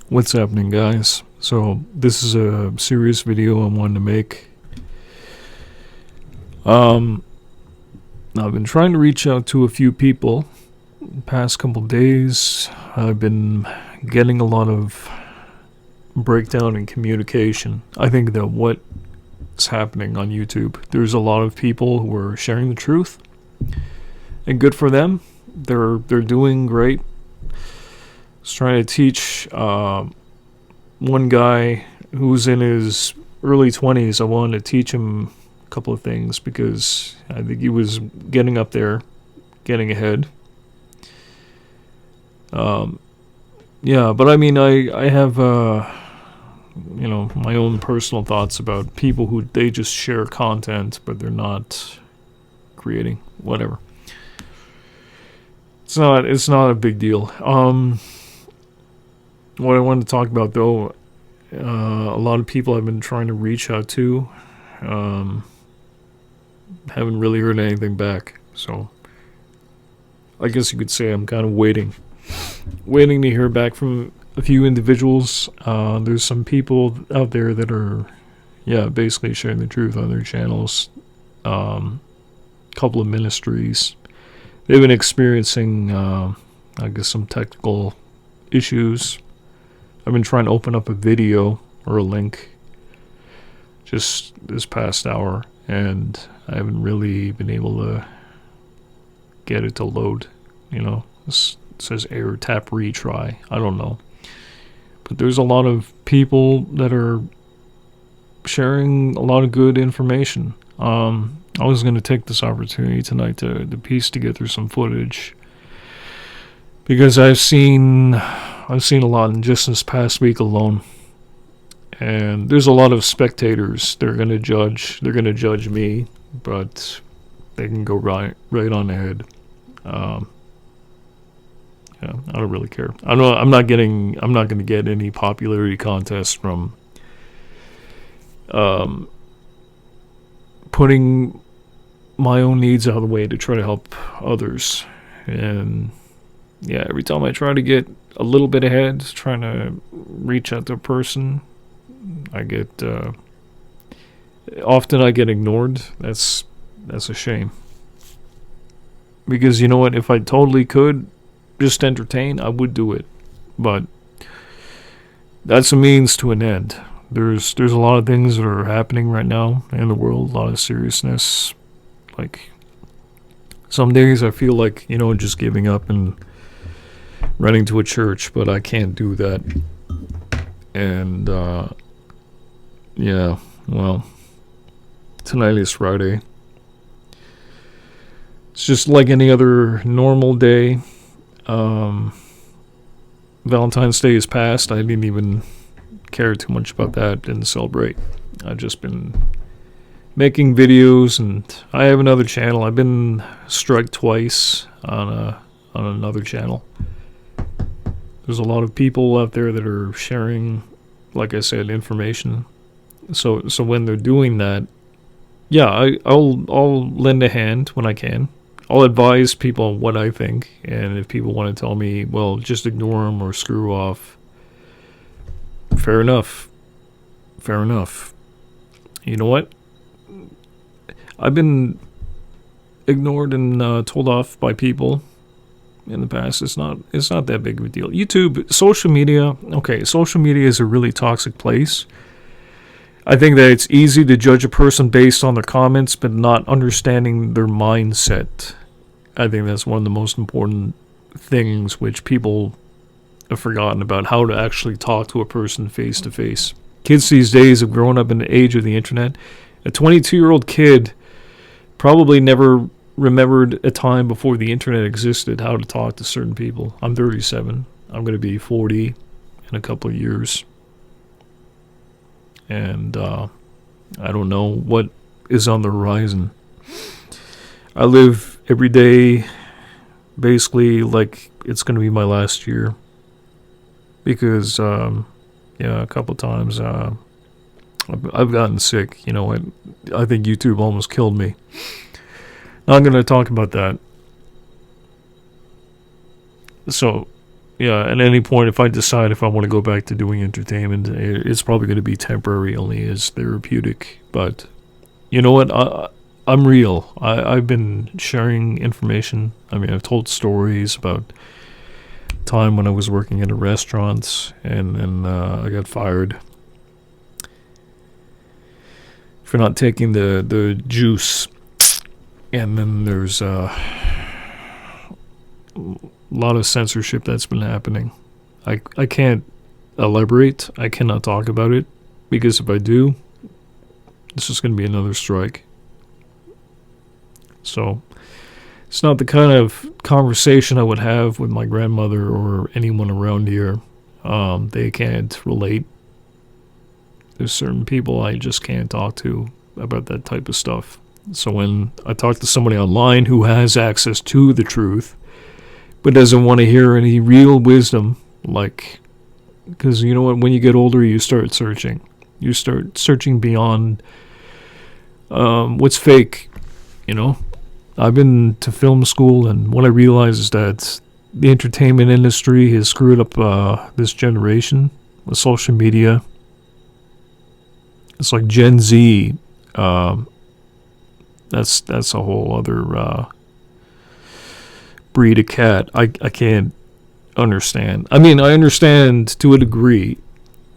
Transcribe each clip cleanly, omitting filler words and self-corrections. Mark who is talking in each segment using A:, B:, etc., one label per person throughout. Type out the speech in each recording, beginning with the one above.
A: What's happening, guys? So this is a serious video I wanted to make. I've been trying to reach out to a few people the past couple days. I've been getting a lot of breakdown in communication. I think that what's happening on YouTube, there's a lot of people who are sharing the truth, and good for them. They're doing great. I was trying to teach one guy who's in his early 20s. I wanted to teach him a couple of things because I think he was getting up there, getting ahead. Yeah, but I mean, I have my own personal thoughts about people who they just share content, but they're not creating whatever. It's not a big deal. What I wanted to talk about, though, a lot of people I've been trying to reach out to haven't really heard anything back. So I guess you could say I'm kind of waiting to hear back from a few individuals. There's some people out there that are, basically sharing the truth on their channels. Couple of ministries. They've been experiencing, I guess, some technical issues. I've been trying to open up a video or a link just this past hour, and I haven't really been able to get it to load. It says error, tap retry. I don't know. But there's a lot of people that are sharing a lot of good information. I was going to take this opportunity tonight to piece together some footage, because I've seen a lot in just this past week alone, and there's a lot of spectators. They're going to judge me, but they can go right on ahead. I don't really care. I'm not going to get any popularity contest from putting my own needs out of the way to try to help others. And every time I try to get a little bit ahead, trying to reach out to a person, I get often I get ignored. That's a shame. Because you know what, if I totally could just entertain, I would do it. But that's a means to an end. There's a lot of things that are happening right now in the world, a lot of seriousness. Like, some days I feel like, just giving up and running to a church, but I can't do that. And, well, tonight is Friday. It's just like any other normal day. Valentine's Day is past. I didn't even care too much about that, didn't celebrate. I've just been making videos, and I have another channel. I've been struck twice on another channel. There's a lot of people out there that are sharing, like I said, information. So when they're doing that, I'll lend a hand when I can. I'll advise people on what I think, and if people want to tell me, well, just ignore them or screw off, fair enough. You know what? I've been ignored and told off by people in the past. It's not that big of a deal. YouTube, social media. Okay, social media is a really toxic place. I think that it's easy to judge a person based on their comments, but not understanding their mindset. I think that's one of the most important things which people have forgotten about, how to actually talk to a person face to face. Kids these days have grown up in the age of the internet. A 22-year-old kid probably never remembered a time before the internet existed, how to talk to certain people. I'm 37. I'm going to be 40 in a couple of years. And I don't know what is on the horizon. I live every day basically like it's going to be my last year. Because, a couple of times I've gotten sick. You know what? I think YouTube almost killed me. Not going to talk about that. So, yeah, at any point, if I decide if I want to go back to doing entertainment, it's probably going to be temporary, only as therapeutic. But you know what? I'm real. I've been sharing information. I mean, I've told stories about time when I was working in a restaurant, and then I got fired for not taking the juice. And then there's a lot of censorship that's been happening. I can't elaborate. I cannot talk about it, because if I do, this is going to be another strike. So it's not the kind of conversation I would have with my grandmother or anyone around here. They can't relate. There's certain people I just can't talk to about that type of stuff. So when I talk to somebody online who has access to the truth, but doesn't want to hear any real wisdom, like, because you know what, when you get older, you start searching. You start searching beyond what's fake, you know. I've been to film school, and what I realize is that the entertainment industry has screwed up this generation with social media. It's like Gen Z. That's a whole other breed of cat. I can't understand. I mean, I understand to a degree,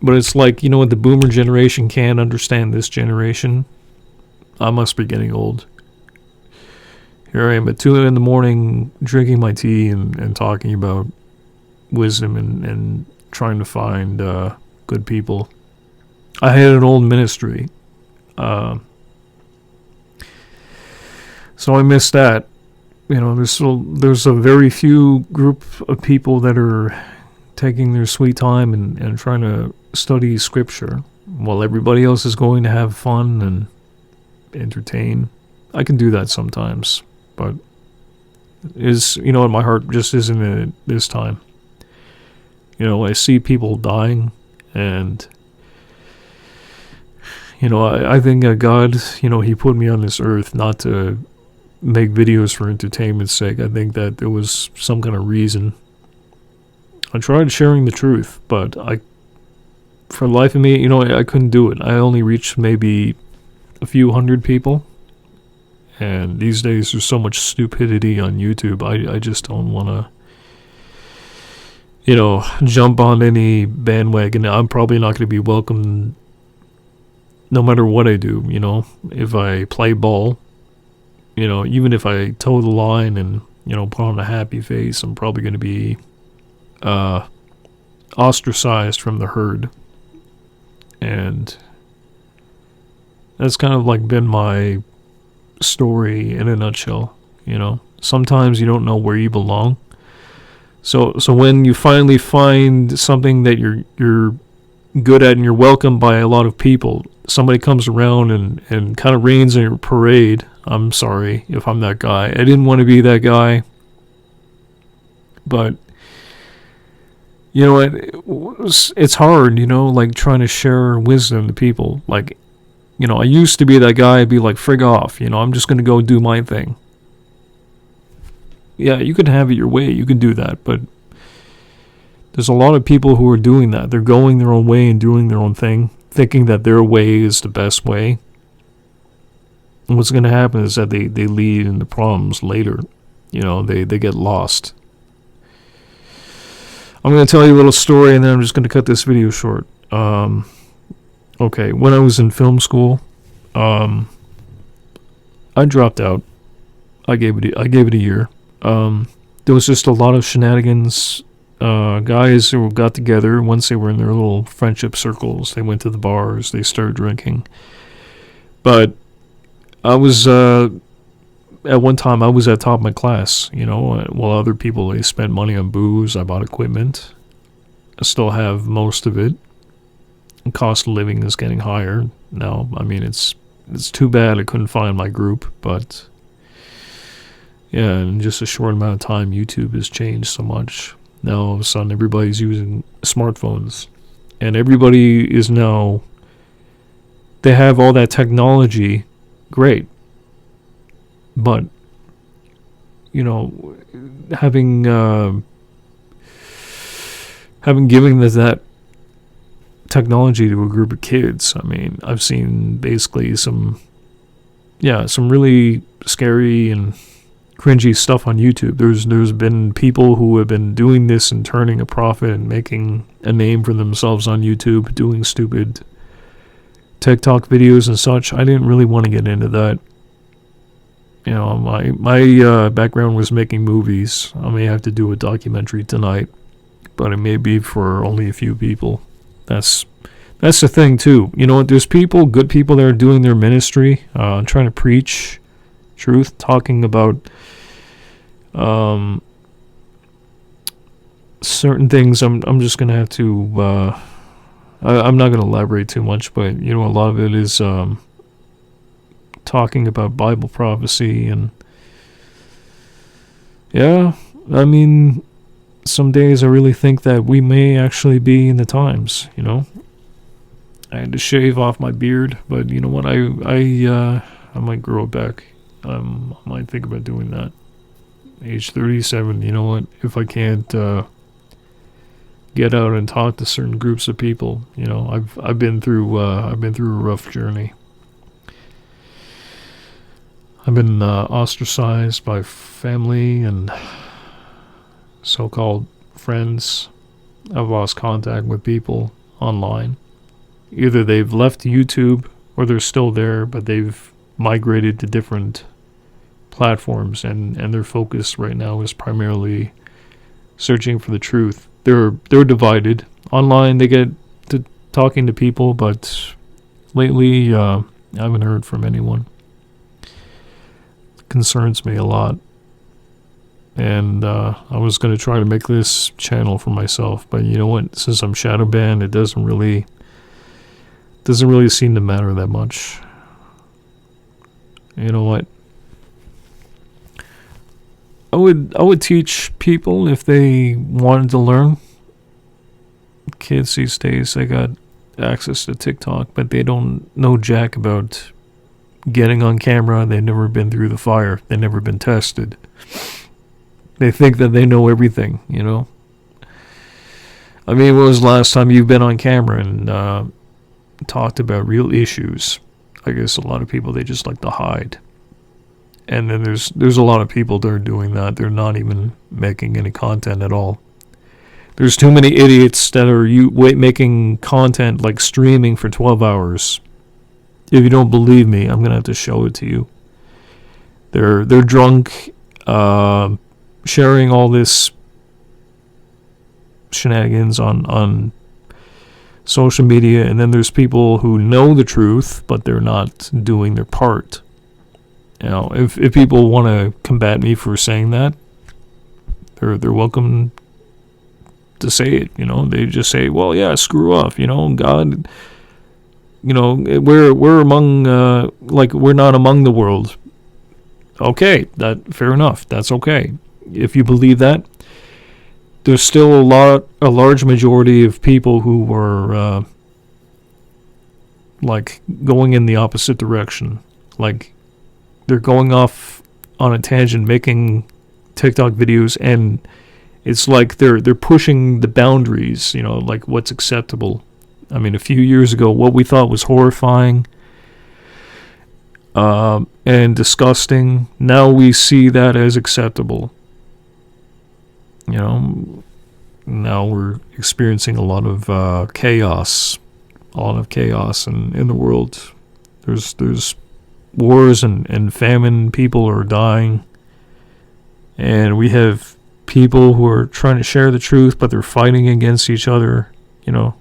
A: but it's like, you know what, the boomer generation can't understand this generation. I must be getting old. Here I am at 2 in the morning drinking my tea and talking about wisdom and trying to find good people. I had an old ministry. So I miss that. You know, there's a very few group of people that are taking their sweet time and trying to study scripture while everybody else is going to have fun and entertain. I can do that sometimes, but you know, my heart just isn't in it this time. You know, I see people dying, and you know, I think God, you know, He put me on this earth not to make videos for entertainment's sake. I think that there was some kind of reason. I tried sharing the truth, but for the life of me, you know, I couldn't do it. I only reached maybe a few hundred people. And these days there's so much stupidity on YouTube. I just don't want to, you know, jump on any bandwagon. I'm probably not going to be welcomed no matter what I do, you know. If I play ball, you know, even if I toe the line and, you know, put on a happy face, I'm probably going to be ostracized from the herd. And that's kind of like been my story in a nutshell. You know, sometimes you don't know where you belong. So when you finally find something that you're good at and you're welcomed by a lot of people, somebody comes around and kind of rains on your parade. I'm sorry if I'm that guy. I didn't want to be that guy, but you know what, it's hard, you know, like trying to share wisdom to people. Like, you know, I used to be that guy. I'd be like, frig off, you know, I'm just going to go do my thing. Yeah, you can have it your way, you can do that, but there's a lot of people who are doing that. They're going their own way and doing their own thing, thinking that their way is the best way. And what's going to happen is that they lead into problems later. You know, they get lost. I'm going to tell you a little story, and then I'm just going to cut this video short. Okay, when I was in film school, I dropped out. I gave it a year. There was just a lot of shenanigans. Guys who got together, once they were in their little friendship circles, they went to the bars, they started drinking. But I was, at one time, I was at top of my class, you know, while other people, they spent money on booze. I bought equipment. I still have most of it. The cost of living is getting higher now. I mean, it's too bad I couldn't find my group, but yeah, in just a short amount of time, YouTube has changed so much. Now, all of a sudden, everybody's using smartphones. And everybody is now, they have all that technology. Great. But, you know, having having given that technology to a group of kids. I mean, I've seen basically some really scary and cringy stuff on YouTube. There's been people who have been doing this and turning a profit and making a name for themselves on YouTube, doing stupid TikTok videos and such. I didn't really want to get into that. You know, my background was making movies. I may have to do a documentary tonight, but it may be for only a few people. That's the thing too. You know, there's people, good people that are doing their ministry, trying to preach truth, talking about certain things. I'm just gonna have to. I'm not gonna elaborate too much, but you know, a lot of it is talking about Bible prophecy, and yeah, I mean, some days I really think that we may actually be in the times. You know, I had to shave off my beard, but you know what? I might grow it back. I might think about doing that. Age 37. You know what? If I can't get out and talk to certain groups of people, you know, I've been through a rough journey. I've been ostracized by family and so-called friends. I've lost contact with people online. Either they've left YouTube or they're still there, but they've migrated to different platforms, and their focus right now is primarily searching for the truth. They're divided. Online they get to talking to people, but lately I haven't heard from anyone. Concerns me a lot, and I was going to try to make this channel for myself, but you know what, since I'm shadow banned, it doesn't really seem to matter that much. You know what, I would teach people if they wanted to learn. Kids these days, they got access to TikTok, but they don't know jack about getting on camera. They've never been through the fire. They've never been tested. They think that they know everything, you know. I mean, when was the last time you've been on camera and talked about real issues? I guess a lot of people, they just like to hide. And then there's a lot of people that are doing that. They're not even making any content at all. There's too many idiots that are making content like streaming for 12 hours. If you don't believe me, I'm gonna have to show it to you. They're drunk, sharing all this shenanigans on social media, and then there's people who know the truth, but they're not doing their part. You know, if people want to combat me for saying that, they're welcome to say it. You know, they just say, well, yeah, screw off. You know, God. You know, we're among we're not among the world. Okay, that fair enough. That's okay. If you believe that, there's still a large majority of people who are going in the opposite direction. Like, they're going off on a tangent, making TikTok videos, and it's like they're pushing the boundaries. You know, like what's acceptable. I mean, a few years ago, what we thought was horrifying and disgusting, now we see that as acceptable. You know, now we're experiencing a lot of chaos in the world. There's wars and famine. People are dying, and we have people who are trying to share the truth, but they're fighting against each other. You know,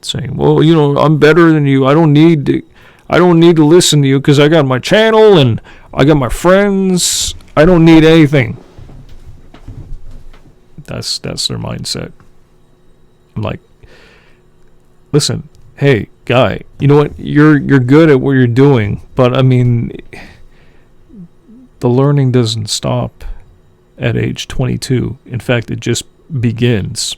A: saying, well, you know, I'm better than you. I don't need to listen to you because I got my channel and I got my friends. I don't need anything. That's their mindset. I'm like, listen, hey, guy, you know what? You're good at what you're doing, but I mean, the learning doesn't stop at age 22. In fact, it just begins.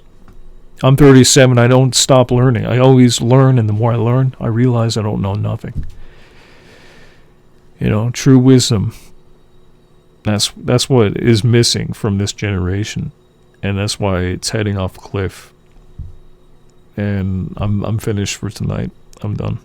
A: I'm 37. I don't stop learning. I always learn, and the more I learn, I realize I don't know nothing. You know, true wisdom. That's what is missing from this generation. and that's why it's heading off a cliff. And I'm finished for tonight. I'm done.